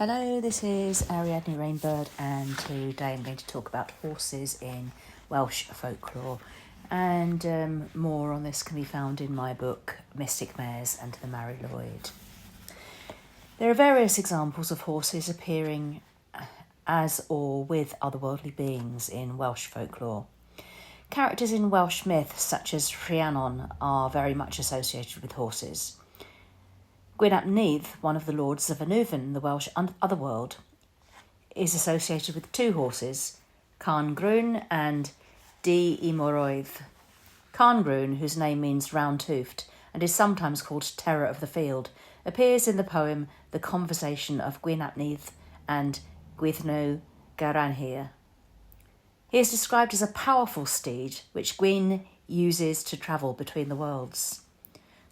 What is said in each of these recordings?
Hello, this is Ariadne Rainbird, and today I'm going to talk about horses in Welsh folklore, and more on this can be found in my book Mystic Mares and the Mari Lwyd. There are various examples of horses appearing as or with otherworldly beings in Welsh folklore. Characters in Welsh myth such as Rhiannon are very much associated with horses. Gwyn ap Nudd, one of the lords of Annwfn, the Welsh otherworld, is associated with two horses, Carn Grwn and Di Moroedd. Carn Grwn, whose name means round-toothed and is sometimes called Terror of the Field, appears in the poem The Conversation of Gwyn ap Nudd and Gwyddno Garanhir. He is described as a powerful steed which Gwyn uses to travel between the worlds.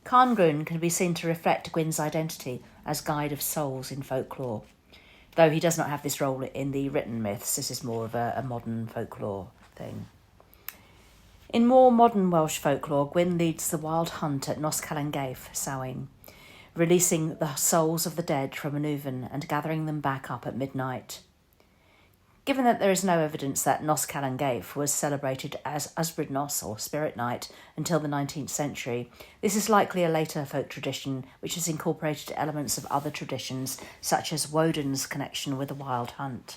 Carn Grwn can be seen to reflect Gwyn's identity as guide of souls in folklore. Though he does not have this role in the written myths, this is more of a modern folklore thing. In more modern Welsh folklore, Gwyn leads the wild hunt at Nos Calangaeth, Samhain, releasing the souls of the dead from Annwfn and gathering them back up at midnight. Given that there is no evidence that Nos Calangaeth was celebrated as Ysbryd Nos or Spirit Night until the 19th century, this is likely a later folk tradition which has incorporated elements of other traditions such as Woden's connection with the wild hunt.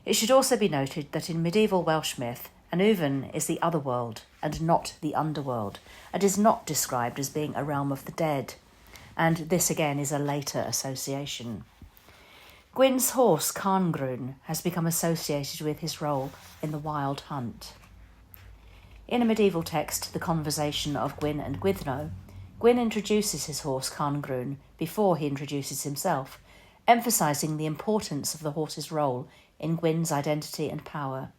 It should also be noted that in medieval Welsh myth, Annwfn is the other world and not the underworld, and is not described as being a realm of the dead, and this again is a later association. Gwyn's horse, Carn Grwn, has become associated with his role in the wild hunt. In a medieval text, The Conversation of Gwyn and Gwyddno, Gwyn introduces his horse, Carn Grwn, before he introduces himself, emphasising the importance of the horse's role in Gwyn's identity and power.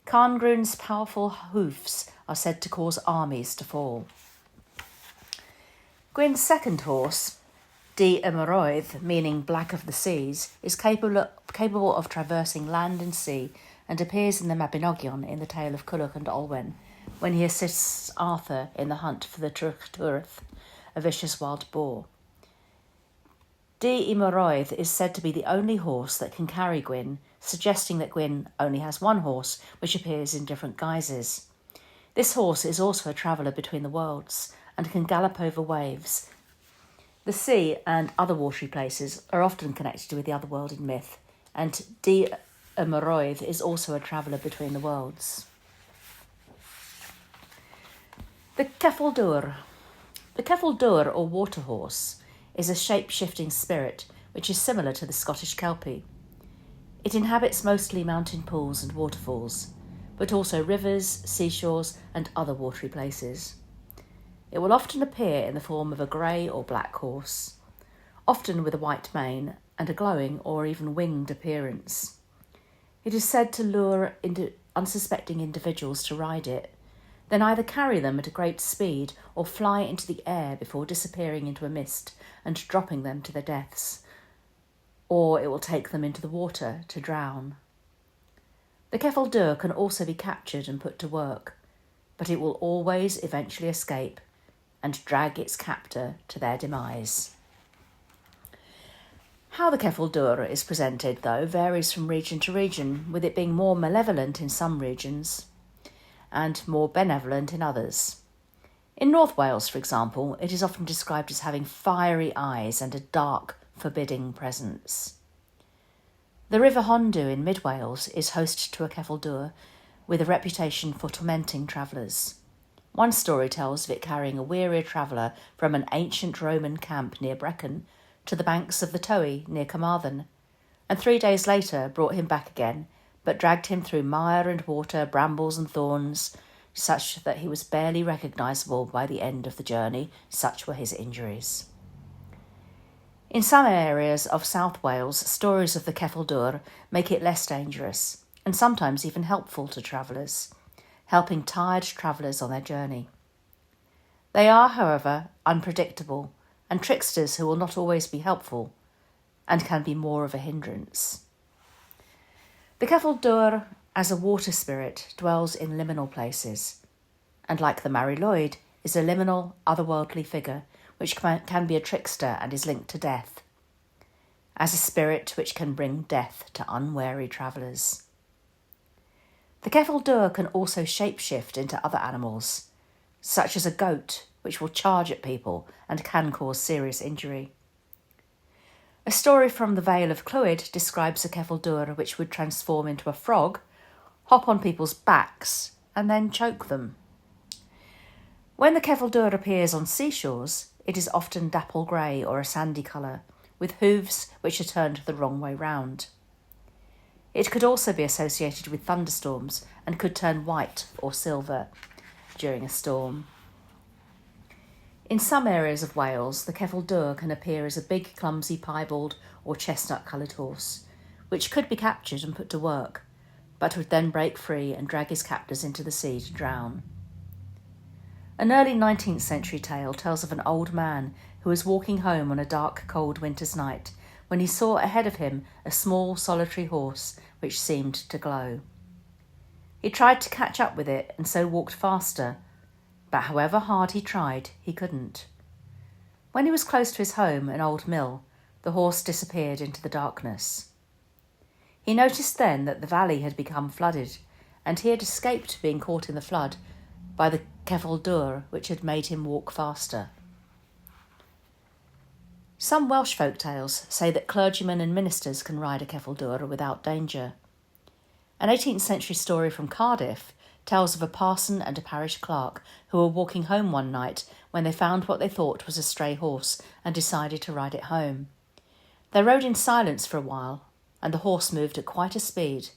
Carn Grwn's powerful hoofs are said to cause armies to fall. Gwyn's second horse, Di Moroedd, meaning black of the seas, is capable of traversing land and sea and appears in the Mabinogion in the tale of Culhwch and Olwen, when he assists Arthur in the hunt for the Trwch, a vicious wild boar. Di Moroedd is said to be the only horse that can carry Gwyn, suggesting that Gwyn only has one horse, which appears in different guises. This horse is also a traveller between the worlds and can gallop over waves. The sea and other watery places are often connected with the other world in myth, and Di Moroedd is also a traveller between the worlds. The Ceffyl Dwr. The Ceffyl Dwr, or water horse, is a shape-shifting spirit which is similar to the Scottish Kelpie. It inhabits mostly mountain pools and waterfalls, but also rivers, seashores and other watery places. It will often appear in the form of a grey or black horse, often with a white mane and a glowing or even winged appearance. It is said to lure unsuspecting individuals to ride it, then either carry them at a great speed or fly into the air before disappearing into a mist and dropping them to their deaths, or it will take them into the water to drown. The Ceffyl Dwr can also be captured and put to work, but it will always eventually escape and drag its captor to their demise. How the Ceffyl Dwr is presented, though, varies from region to region, with it being more malevolent in some regions and more benevolent in others. In North Wales, for example, it is often described as having fiery eyes and a dark, forbidding presence. The River Hondu in Mid Wales is host to a Ceffyl Dwr with a reputation for tormenting travellers. One story tells of it carrying a weary traveller from an ancient Roman camp near Brecon to the banks of the Towy near Carmarthen, and 3 days later brought him back again, but dragged him through mire and water, brambles and thorns, such that he was barely recognisable by the end of the journey, such were his injuries. In some areas of South Wales, stories of the Ceffyl Dwr make it less dangerous, and sometimes even helpful to travellers, helping tired travellers on their journey. They are, however, unpredictable and tricksters who will not always be helpful and can be more of a hindrance. The Ceffyl Dwr, as a water spirit, dwells in liminal places, and like the Mari Lwyd, is a liminal, otherworldly figure which can be a trickster and is linked to death. as a spirit which can bring death to unwary travellers. The Cefyl Dwr can also shapeshift into other animals, such as a goat, which will charge at people and can cause serious injury. A story from the Vale of Clwyd describes a Cefyl Dwr which would transform into a frog, hop on people's backs, and then choke them. When the Cefyl Dwr appears on seashores, it is often dapple grey or a sandy colour, with hooves which are turned the wrong way round. It could also be associated with thunderstorms and could turn white or silver during a storm. In some areas of Wales, the Cefyl Dwr can appear as a big, clumsy piebald or chestnut-coloured horse, which could be captured and put to work, but would then break free and drag his captors into the sea to drown. An early 19th century tale tells of an old man who was walking home on a dark, cold winter's night when he saw ahead of him a small, solitary horse which seemed to glow. He tried to catch up with it and so walked faster, but however hard he tried, he couldn't. When he was close to his home, an old mill, the horse disappeared into the darkness. He noticed then that the valley had become flooded, and he had escaped being caught in the flood by the Cefyl Dwr, which had made him walk faster. Some Welsh folk tales say that clergymen and ministers can ride a Cefyl Dwr without danger. An 18th century story from Cardiff tells of a parson and a parish clerk who were walking home one night when they found what they thought was a stray horse and decided to ride it home. They rode in silence for a while, and the horse moved at quite a speed.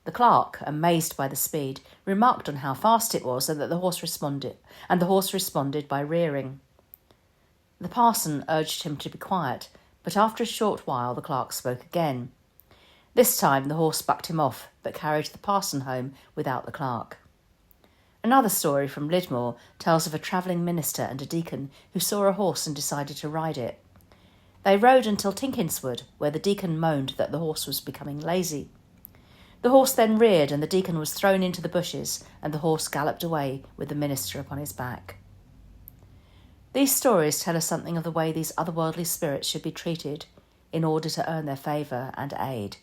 The clerk, amazed by the speed, remarked on how fast it was and the horse responded by rearing. The parson urged him to be quiet, but after a short while the clerk spoke again. This time the horse bucked him off, but carried the parson home without the clerk. Another story from Lidmore tells of a travelling minister and a deacon who saw a horse and decided to ride it. They rode until Tinkinswood, where the deacon moaned that the horse was becoming lazy. The horse then reared and the deacon was thrown into the bushes, and the horse galloped away with the minister upon his back. These stories tell us something of the way these otherworldly spirits should be treated in order to earn their favour and aid,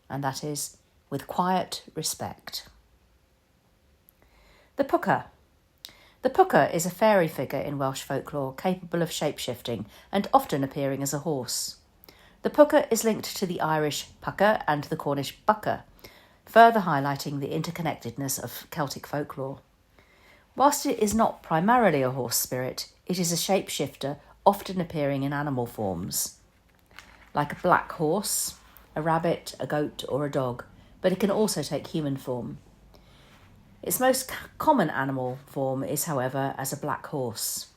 and that is with quiet respect. The Pwca. The Pwca is a fairy figure in Welsh folklore capable of shape-shifting and often appearing as a horse. The Pwca is linked to the Irish pucker and the Cornish bucker, further highlighting the interconnectedness of Celtic folklore. Whilst it is not primarily a horse spirit, it is a shapeshifter often appearing in animal forms, like a black horse, a rabbit, a goat or a dog, but it can also take human form. Its most common animal form is, however, as a black horse.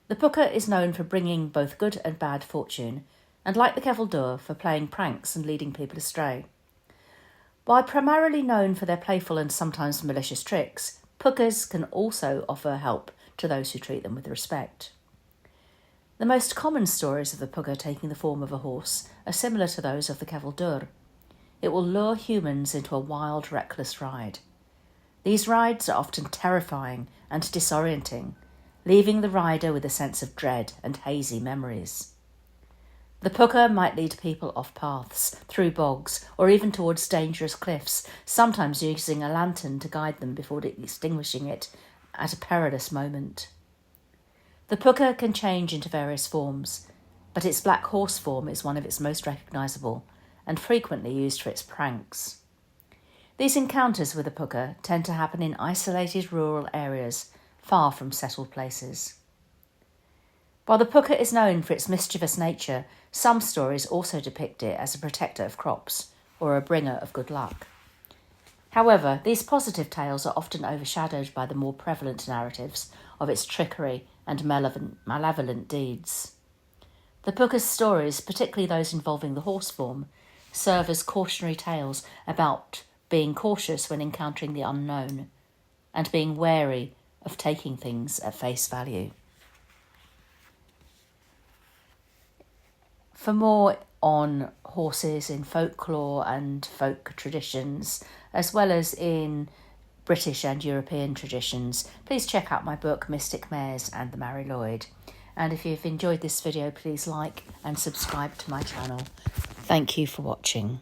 The Pwca is known for bringing both good and bad fortune, and like the Cefyl Dwr, for playing pranks and leading people astray. While primarily known for their playful and sometimes malicious tricks, Pwcas can also offer help to those who treat them with respect. The most common stories of the Pwca taking the form of a horse are similar to those of the Cefyl Dwr. It will lure humans into a wild, reckless ride. These rides are often terrifying and disorienting, leaving the rider with a sense of dread and hazy memories. The Pwca might lead people off paths, through bogs, or even towards dangerous cliffs, sometimes using a lantern to guide them before extinguishing it at a perilous moment. The Pwca can change into various forms, but its black horse form is one of its most recognisable and frequently used for its pranks. These encounters with the Pwca tend to happen in isolated rural areas, far from settled places. While the Pwca is known for its mischievous nature, some stories also depict it as a protector of crops or a bringer of good luck. However, these positive tales are often overshadowed by the more prevalent narratives of its trickery and malevolent deeds. The Pwca's stories, particularly those involving the horse form, serve as cautionary tales about being cautious when encountering the unknown and being wary of taking things at face value. For more on horses in folklore and folk traditions, as well as in British and European traditions, please check out my book Mystic Mares and the Mary Lloyd. And if you've enjoyed this video, please like and subscribe to my channel. Thank you for watching.